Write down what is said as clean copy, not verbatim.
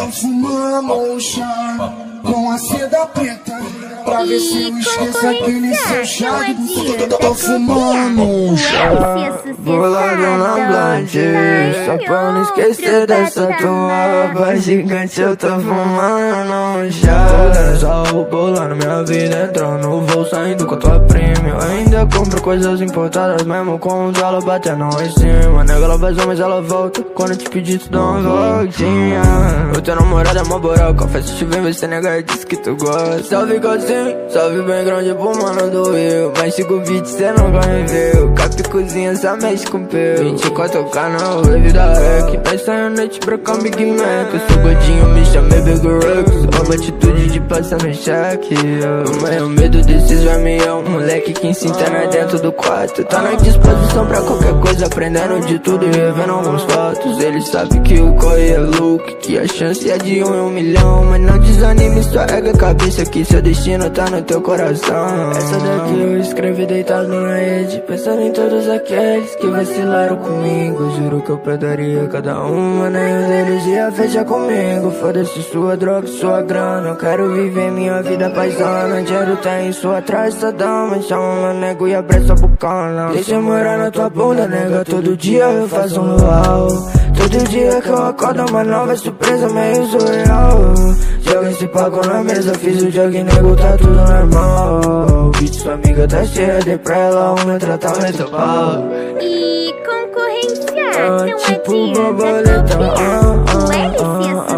tô fumando um chá com a seda preta, pra ver se eu esqueço aquele seu chá de buceta. Tô fumando um chá bolado na blonde, só pra não esquecer dessa tua voz gigante. Eu tô fumando um chá. Tô dando só o bolando minha vida, entrando no voo, saindo com a tua prima. Eu ainda compro coisas importadas, mesmo com os ela batendo em cima. Nega, ela vazou, mas ela volta quando eu te pedir, tu dá uma voltinha. O teu namorado é mó boró, confesso, te vem ver se negar, diz que tu gosta. Salve Gozinho, salve bem grande pro mano do Rio, mas sigo o beat, cê nunca me viu. Cap cozinha, só mexe com peu. 24K não, vida é que essa é a noite pra com Big Mac. Eu sou gordinho, me chamei Big Rex. Uma atitude de passar no cheque. O maior medo desses vermes é um moleque que ensina na dentro do quarto. Tá na disposição pra qualquer coisa, aprendendo de tudo e revendo alguns fatos. Ele sabe que o corre é louco, que a chance é de 1 em 1 milhão. Mas não desanime, só erga a cabeça que seu destino tá no teu coração. Essa daqui eu escrevi deitado na rede, pensando em todos aqueles que vacilaram comigo. Juro que eu perdoaria cada uma, nenhum deles ia fechar comigo. Foda-se sua droga, sua grana, eu quero viver minha vida paisana. Dinheiro tem sua atrás, essa dama, chama meu nego e abre sua bocana. Deixa eu morar na tua bunda, nega, todo dia eu faço um luau. Todo dia que eu acordo uma nova surpresa meio surreal. Joga esse pago na mesa, fiz o jogo e nego, tá tudo normal. Bitch, sua amiga tá cheia de pra ela, um tratamento pau. E concorrência, não tipo adianta, borboleta, confia. O LC